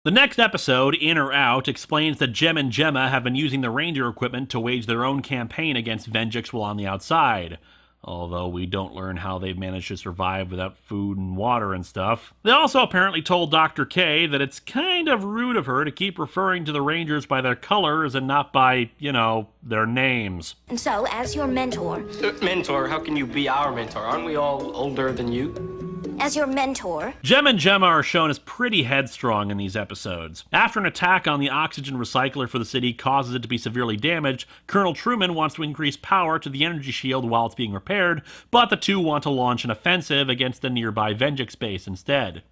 The next episode, In or Out, explains that Jem and Gemma have been using the Ranger equipment to wage their own campaign against Venjix while on the outside. Although we don't learn how they've managed to survive without food and water and stuff. They also apparently told Dr. K that it's kind of rude of her to keep referring to the Rangers by their colors and not by, their names. And so, as your mentor... Mentor? How can you be our mentor? Aren't we all older than you? As your mentor... Jem and Gemma are shown as pretty headstrong in these episodes. After an attack on the oxygen recycler for the city causes it to be severely damaged, Colonel Truman wants to increase power to the energy shield while it's being repaired, but the two want to launch an offensive against the nearby Venjix base instead.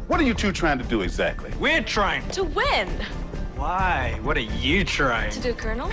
What are you two trying to do exactly? We're trying. To win! Why? What are you trying? To do, Colonel?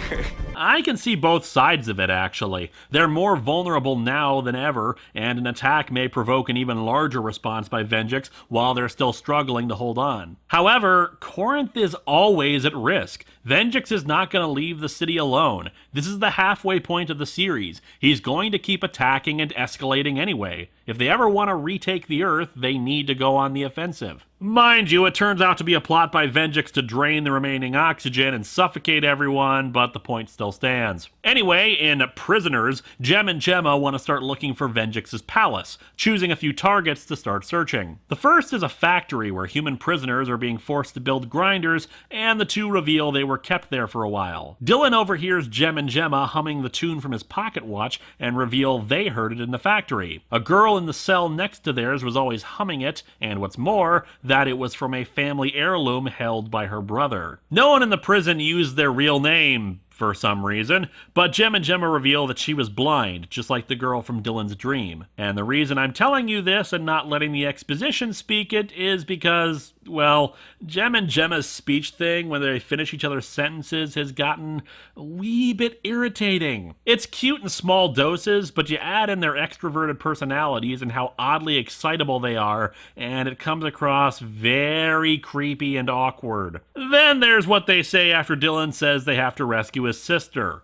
I can see both sides of it, actually. They're more vulnerable now than ever, and an attack may provoke an even larger response by Venjix while they're still struggling to hold on. However, Corinth is always at risk. Venjix is not going to leave the city alone. This is the halfway point of the series. He's going to keep attacking and escalating anyway. If they ever want to retake the Earth, they need to go on the offensive. Mind you, it turns out to be a plot by Venjix to drain the remaining oxygen and suffocate everyone, but the point still stands. Anyway, in Prisoners, Jem and Gemma want to start looking for Venjix's palace, choosing a few targets to start searching. The first is a factory where human prisoners are being forced to build grinders, and the two reveal they were kept there for a while. Dylan overhears Jem and Gemma humming the tune from his pocket watch and reveal they heard it in the factory. A girl in the cell next to theirs was always humming it, and what's more, that it was from a family heirloom held by her brother. No one in the prison used their real name for some reason, but Jem and Gemma reveal that she was blind, just like the girl from Dylan's dream. And the reason I'm telling you this and not letting the exposition speak it is because, well, Jem and Gemma's speech thing when they finish each other's sentences has gotten a wee bit irritating. It's cute in small doses, but you add in their extroverted personalities and how oddly excitable they are, and it comes across very creepy and awkward. Then there's what they say after Dylan says they have to rescue his sister.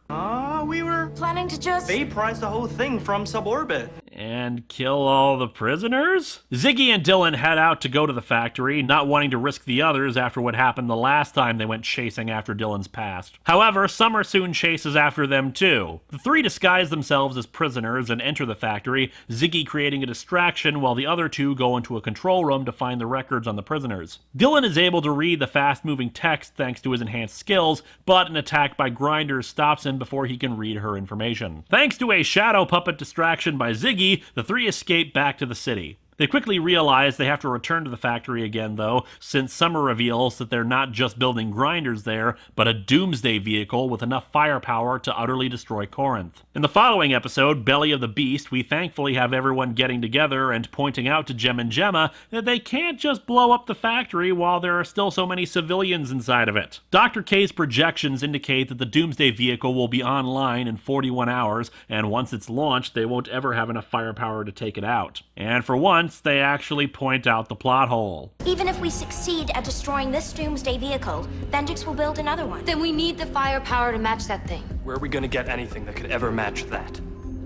We were Planning to just... vaporize the whole thing from suborbit. And kill all the prisoners? Ziggy and Dylan head out to go to the factory, not wanting to risk the others after what happened the last time they went chasing after Dylan's past. However, Summer soon chases after them too. The three disguise themselves as prisoners and enter the factory, Ziggy creating a distraction while the other two go into a control room to find the records on the prisoners. Dylan is able to read the fast-moving text thanks to his enhanced skills, but an attack by grinders stops him before he can read her information. Thanks to a shadow puppet distraction by Ziggy, the three escape back to the city. They quickly realize they have to return to the factory again, though, since Summer reveals that they're not just building grinders there, but a doomsday vehicle with enough firepower to utterly destroy Corinth. In the following episode, Belly of the Beast, we thankfully have everyone getting together and pointing out to Jem and Gemma that they can't just blow up the factory while there are still so many civilians inside of it. Dr. K's projections indicate that the doomsday vehicle will be online in 41 hours, and once it's launched, they won't ever have enough firepower to take it out. And for once, they actually point out the plot hole. Even if we succeed at destroying this doomsday vehicle, Venjix will build another one. Then we need the firepower to match that thing. Where are we gonna get anything that could ever match that?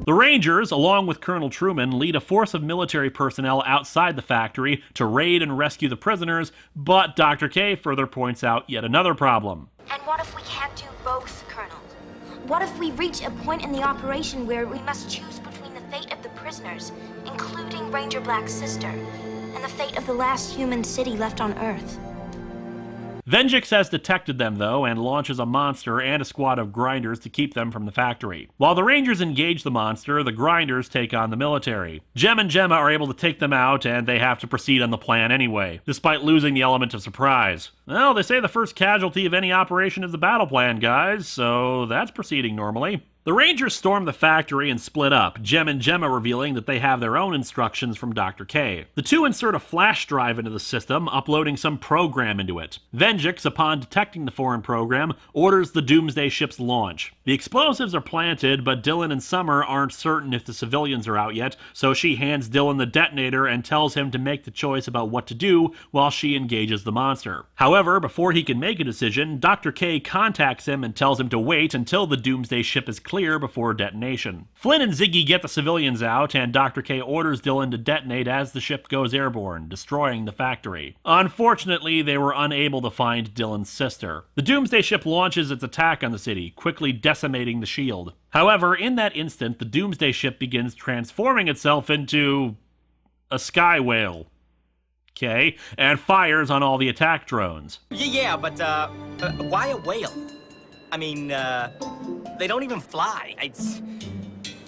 The Rangers, along with Colonel Truman, lead a force of military personnel outside the factory to raid and rescue the prisoners, but Dr. K further points out yet another problem. And what if we can't do both, Colonel? What if we reach a point in the operation where we must choose between the fate of the prisoners, including Ranger Black's sister, and the fate of the last human city left on Earth? Venjix has detected them, though, and launches a monster and a squad of grinders to keep them from the factory. While the Rangers engage the monster, the grinders take on the military. Jem and Gemma are able to take them out, and they have to proceed on the plan anyway, despite losing the element of surprise. Well, they say the first casualty of any operation is the battle plan, guys, so that's proceeding normally. The Rangers storm the factory and split up, Jem and Gemma revealing that they have their own instructions from Dr. K. The two insert a flash drive into the system, uploading some program into it. Venjix, upon detecting the foreign program, orders the Doomsday ship's launch. The explosives are planted, but Dylan and Summer aren't certain if the civilians are out yet, so she hands Dylan the detonator and tells him to make the choice about what to do while she engages the monster. However, before he can make a decision, Dr. K contacts him and tells him to wait until the Doomsday ship is clear before detonation. Flynn and Ziggy get the civilians out, and Dr. K orders Dylan to detonate as the ship goes airborne, destroying the factory. Unfortunately, they were unable to find Dylan's sister. The Doomsday ship launches its attack on the city, quickly decimating the shield. However, in that instant, the Doomsday ship begins transforming itself into a sky whale. Okay, and fires on all the attack drones. Yeah, but why a whale? I mean, they don't even fly.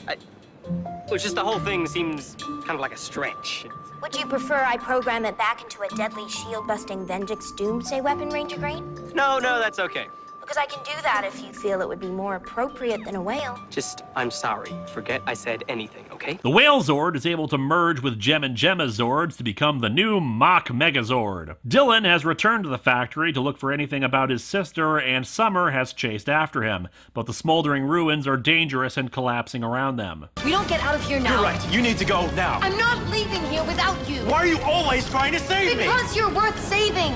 Well, just the whole thing seems kind of like a stretch. Would you prefer I program it back into a deadly shield-busting Venjix Doomsday weapon, Ranger Green? No, that's okay. Because I can do that if you feel it would be more appropriate than a whale. Just, I'm sorry. Forget I said anything, okay? The Whale Zord is able to merge with Gem and Gemma's Zords to become the new Mach Megazord. Dylan has returned to the factory to look for anything about his sister, and Summer has chased after him, but the smoldering ruins are dangerous and collapsing around them. We don't get out of here now. You're right. You need to go now. I'm not leaving here without you. Why are you always trying to save me? Because you're worth saving.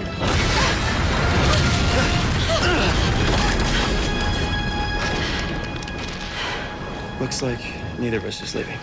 Looks like neither of us is leaving.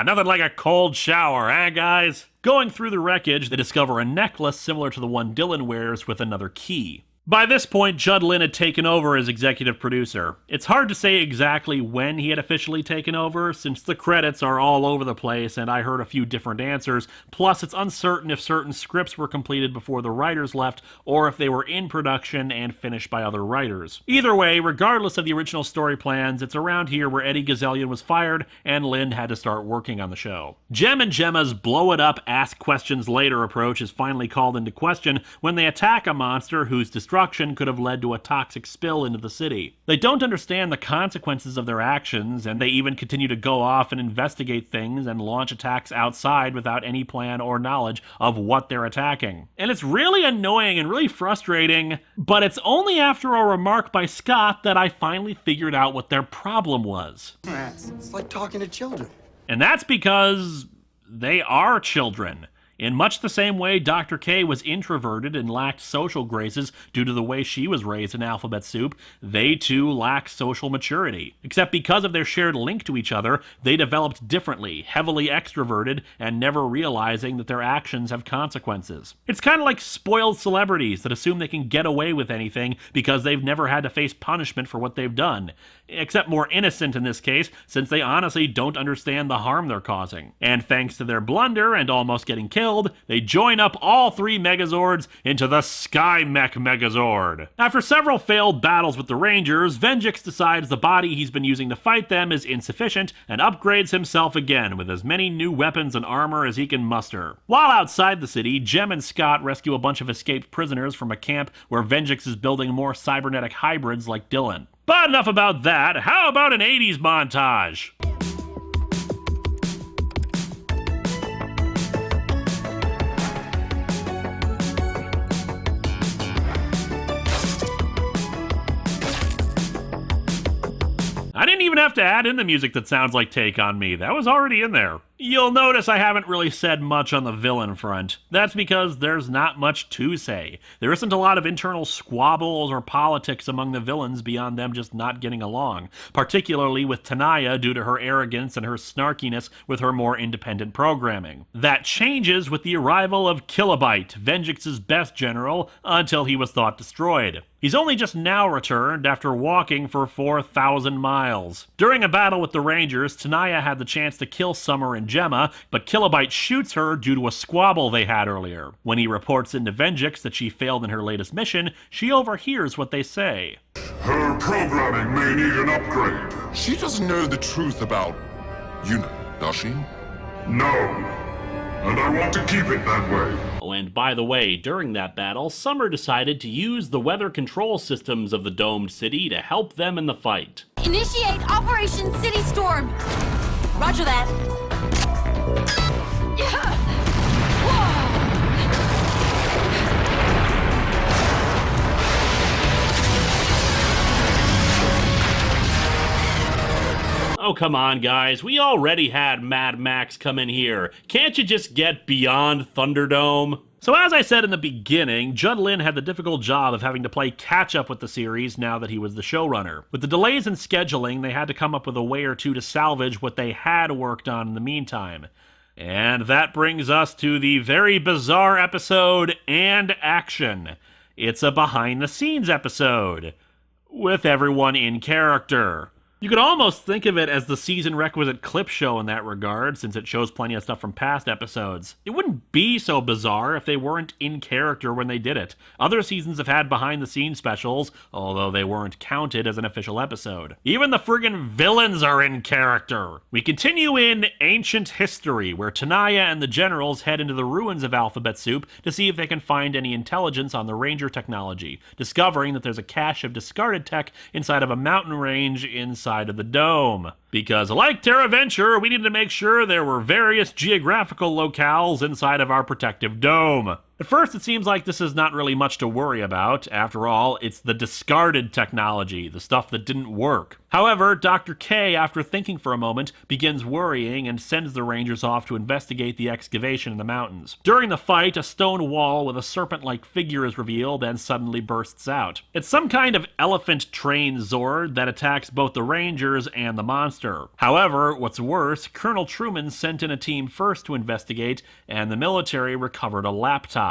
Nothing like a cold shower, eh, guys? Going through the wreckage, they discover a necklace similar to the one Dylan wears with another key. By this point, Judd Lynn had taken over as executive producer. It's hard to say exactly when he had officially taken over, since the credits are all over the place and I heard a few different answers, plus it's uncertain if certain scripts were completed before the writers left, or if they were in production and finished by other writers. Either way, regardless of the original story plans, it's around here where Eddie Gazelian was fired and Lynn had to start working on the show. Gem and Gemma's blow it up, ask questions later approach is finally called into question when they attack a monster whose destruction could have led to a toxic spill into the city. They don't understand the consequences of their actions, and they even continue to go off and investigate things and launch attacks outside without any plan or knowledge of what they're attacking. And it's really annoying and really frustrating, but it's only after a remark by Scott that I finally figured out what their problem was. It's like talking to children. And that's because they are children. In much the same way Dr. K was introverted and lacked social graces due to the way she was raised in alphabet soup, they too lack social maturity. Except because of their shared link to each other, they developed differently, heavily extroverted, and never realizing that their actions have consequences. It's kind of like spoiled celebrities that assume they can get away with anything because they've never had to face punishment for what they've done. Except more innocent in this case, since they honestly don't understand the harm they're causing. And thanks to their blunder and almost getting killed, they join up all three Megazords into the Sky Mech Megazord. After several failed battles with the Rangers, Venjix decides the body he's been using to fight them is insufficient and upgrades himself again with as many new weapons and armor as he can muster. While outside the city, Gem and Scott rescue a bunch of escaped prisoners from a camp where Venjix is building more cybernetic hybrids like Dylan. But enough about that, how about an 80s montage? I didn't even have to add in the music that sounds like Take On Me. That was already in there. You'll notice I haven't really said much on the villain front. That's because there's not much to say. There isn't a lot of internal squabbles or politics among the villains beyond them just not getting along, particularly with Tenaya due to her arrogance and her snarkiness with her more independent programming. That changes with the arrival of Kilobyte, Venjix's best general, until he was thought destroyed. He's only just now returned after walking for 4,000 miles. During a battle with the Rangers, Tenaya had the chance to kill Summer and Gemma, but Kilobyte shoots her due to a squabble they had earlier. When he reports into Venjix that she failed in her latest mission, she overhears what they say. Her programming may need an upgrade. She doesn't know the truth about does she? No. And I want to keep it that way. Oh, and by the way, during that battle, Summer decided to use the weather control systems of the domed city to help them in the fight. Initiate Operation City Storm. Roger that. Oh, come on, guys. We already had Mad Max come in here. Can't you just get beyond Thunderdome? So as I said in the beginning, Judd Lin had the difficult job of having to play catch-up with the series now that he was the showrunner. With the delays in scheduling, they had to come up with a way or two to salvage what they had worked on in the meantime. And that brings us to the very bizarre episode and action. It's a behind-the-scenes episode, with everyone in character. You could almost think of it as the season requisite clip show in that regard, since it shows plenty of stuff from past episodes. It wouldn't be so bizarre if they weren't in character when they did it. Other seasons have had behind-the-scenes specials, although they weren't counted as an official episode. Even the friggin' villains are in character! We continue in ancient history, where Tenaya and the generals head into the ruins of Alphabet Soup to see if they can find any intelligence on the Ranger technology, discovering that there's a cache of discarded tech inside of a mountain range inside of the dome. Because like Terra Venture, we needed to make sure there were various geographical locales inside of our protective dome. At first, it seems like this is not really much to worry about. After all, it's the discarded technology, the stuff that didn't work. However, Dr. K, after thinking for a moment, begins worrying and sends the Rangers off to investigate the excavation in the mountains. During the fight, a stone wall with a serpent-like figure is revealed and suddenly bursts out. It's some kind of elephant train Zord that attacks both the Rangers and the monster. However, what's worse, Colonel Truman sent in a team first to investigate, and the military recovered a laptop.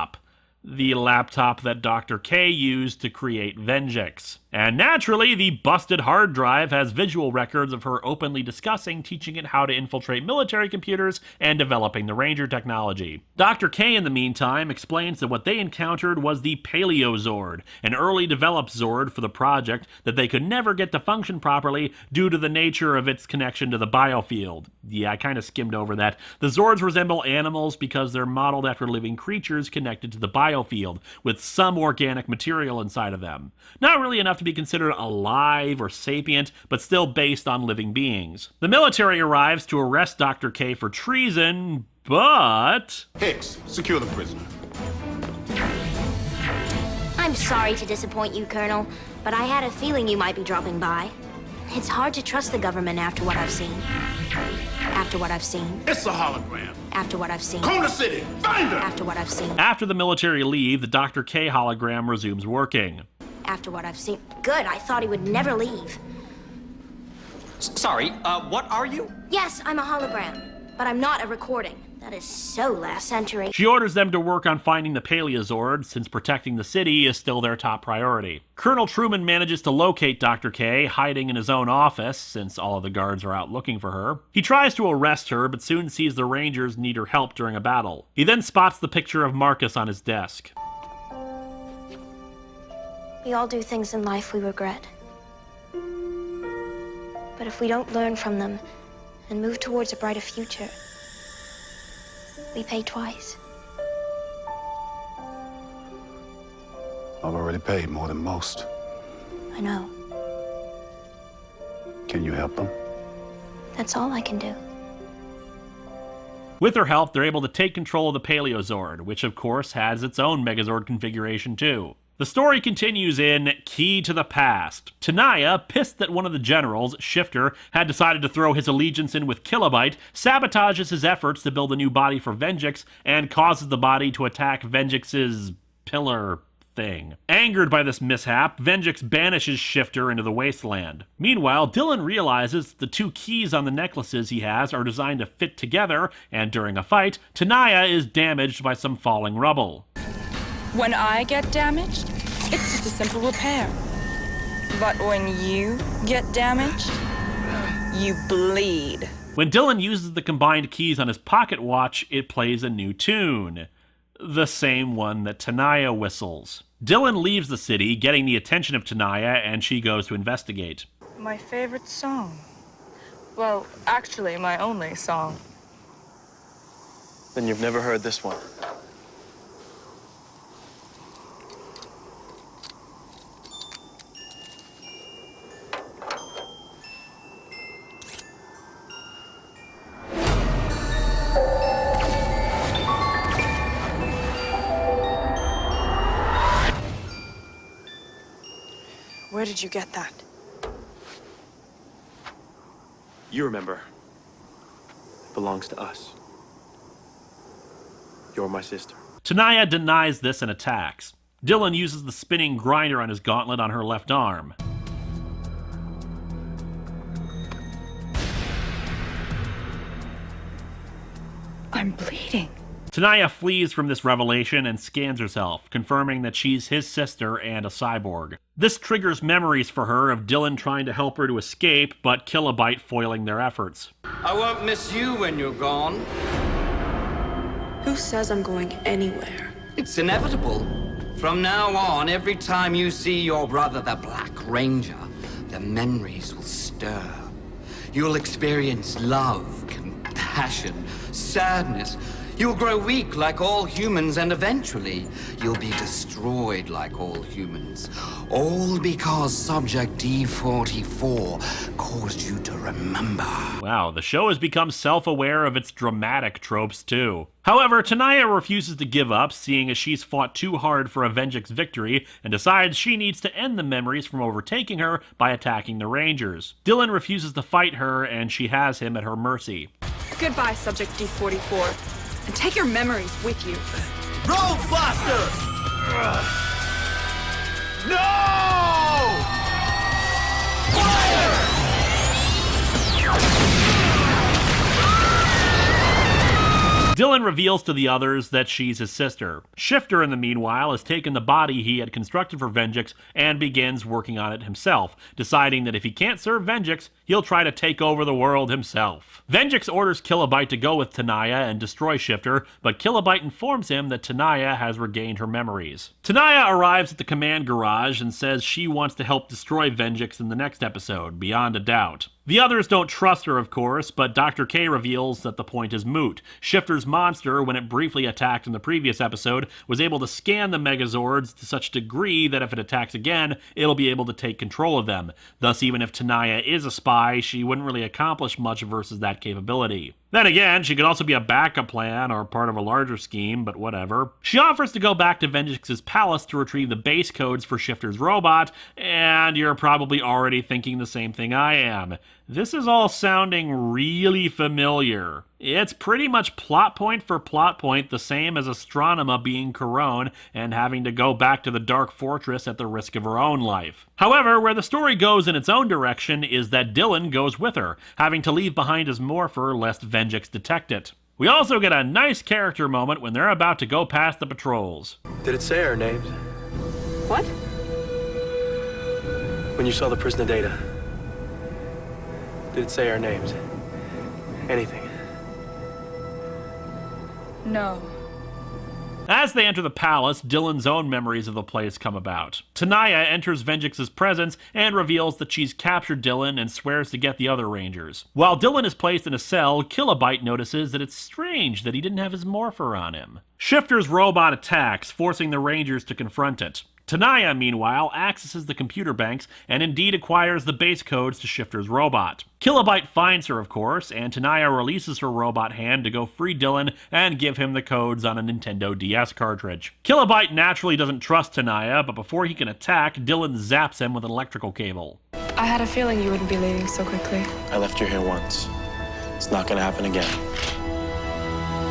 The laptop that Dr. K used to create Venjix. And naturally, the busted hard drive has visual records of her openly discussing teaching it how to infiltrate military computers and developing the Ranger technology. Dr. K, in the meantime, explains that what they encountered was the Paleozord, an early developed Zord for the project that they could never get to function properly due to the nature of its connection to the biofield. Yeah, I kind of skimmed over that. The Zords resemble animals because they're modeled after living creatures connected to the biofield, with some organic material inside of them. Not really enough to be considered alive or sapient, but still based on living beings. The military arrives to arrest Dr. K for treason, but... Hicks, secure the prisoner. I'm sorry to disappoint you, Colonel, but I had a feeling you might be dropping by. It's hard to trust the government after what I've seen. After what I've seen. It's a hologram. After what I've seen. Kona City, find her! After what I've seen. After the military leave, the Dr. K hologram resumes working. After what I've seen. Good, I thought he would never leave. Sorry, what are you? Yes, I'm a hologram, but I'm not a recording. That is so last century. She orders them to work on finding the Paleozord, since protecting the city is still their top priority. Colonel Truman manages to locate Dr. K, hiding in his own office, since all of the guards are out looking for her. He tries to arrest her, but soon sees the Rangers need her help during a battle. He then spots the picture of Marcus on his desk. We all do things in life we regret. But if we don't learn from them and move towards a brighter future, we pay twice. I've already paid more than most. I know. Can you help them? That's all I can do. With her help, they're able to take control of the Paleozord, which of course has its own Megazord configuration too. The story continues in Key to the Past. Tenaya, pissed that one of the generals, Shifter, had decided to throw his allegiance in with Kilobyte, sabotages his efforts to build a new body for Venjix and causes the body to attack Venjix's pillar thing. Angered by this mishap, Venjix banishes Shifter into the wasteland. Meanwhile, Dylan realizes the two keys on the necklaces he has are designed to fit together, and during a fight, Tenaya is damaged by some falling rubble. When I get damaged, it's just a simple repair. But when you get damaged, you bleed. When Dylan uses the combined keys on his pocket watch, it plays a new tune. The same one that Tenaya whistles. Dylan leaves the city, getting the attention of Tenaya, and she goes to investigate. My favorite song. Well, actually, my only song. Then you've never heard this one. Where did you get that? You remember, it belongs to us. You're my sister. Tenaya denies this and attacks. Dylan uses the spinning grinder on his gauntlet on her left arm. I'm bleeding. Tenaya flees from this revelation and scans herself, confirming that she's his sister and a cyborg. This triggers memories for her of Dylan trying to help her to escape, but Kilobyte foiling their efforts. I won't miss you when you're gone. Who says I'm going anywhere? It's inevitable. From now on, every time you see your brother, the Black Ranger, the memories will stir. You'll experience love, compassion, sadness. You'll grow weak like all humans, and eventually, you'll be destroyed like all humans. All because Subject D44 caused you to remember. Wow, the show has become self-aware of its dramatic tropes, too. However, Tenaya refuses to give up, seeing as she's fought too hard for Avengix's victory, and decides she needs to end the memories from overtaking her by attacking the Rangers. Dylan refuses to fight her, and she has him at her mercy. Goodbye, Subject D44. And take your memories with you. Road Blaster! No! Fire! Dylan reveals to the others that she's his sister. Shifter, in the meanwhile, has taken the body he had constructed for Venjix and begins working on it himself, deciding that if he can't serve Venjix, he'll try to take over the world himself. Venjix orders Kilobyte to go with Tenaya and destroy Shifter, but Kilobyte informs him that Tenaya has regained her memories. Tenaya arrives at the command garage and says she wants to help destroy Venjix in the next episode, beyond a doubt. The others don't trust her, of course, but Dr. K reveals that the point is moot. Shifter's monster, when it briefly attacked in the previous episode, was able to scan the Megazords to such a degree that if it attacks again, it'll be able to take control of them. Thus, even if Tenaya is a spy, she wouldn't really accomplish much versus that capability. Then again, she could also be a backup plan or part of a larger scheme, but whatever. She offers to go back to Venjix's palace to retrieve the base codes for Shifter's robot, and you're probably already thinking the same thing I am. This is all sounding really familiar. It's pretty much plot point for plot point the same as Astronema being Corone and having to go back to the Dark Fortress at the risk of her own life. However, where the story goes in its own direction is that Dylan goes with her, having to leave behind his morpher lest Venjix detect it. We also get a nice character moment when they're about to go past the patrols. Did it say our names? What? When you saw the prisoner data, did it say our names? Anything? No. As they enter the palace, Dylan's own memories of the place come about. Tenaya enters Venjix's presence and reveals that she's captured Dylan and swears to get the other Rangers. While Dylan is placed in a cell, Kilobyte notices that it's strange that he didn't have his morpher on him. Shifter's robot attacks, forcing the Rangers to confront it. Tenaya, meanwhile, accesses the computer banks and indeed acquires the base codes to Shifter's robot. Kilobyte finds her, of course, and Tenaya releases her robot hand to go free Dylan and give him the codes on a Nintendo DS cartridge. Kilobyte naturally doesn't trust Tenaya, but before he can attack, Dylan zaps him with an electrical cable. I had a feeling you wouldn't be leaving so quickly. I left you here once. It's not gonna happen again.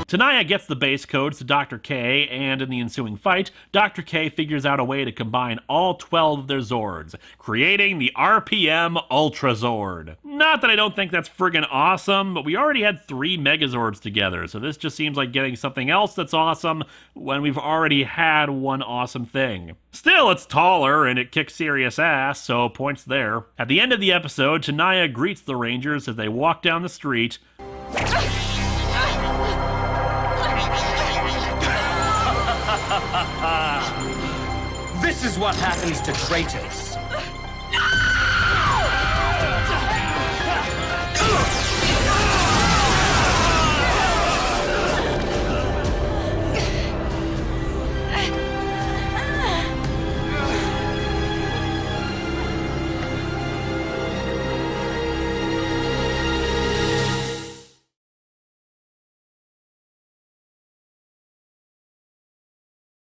Tenaya gets the base codes to Dr. K, and in the ensuing fight, Dr. K figures out a way to combine all 12 of their Zords, creating the RPM Ultra Zord. Not that I don't think that's friggin' awesome, but we already had 3 Megazords together, so this just seems like getting something else that's awesome when we've already had one awesome thing. Still, it's taller, and it kicks serious ass, so points there. At the end of the episode, Tenaya greets the Rangers as they walk down the street. This is what happens to traitors.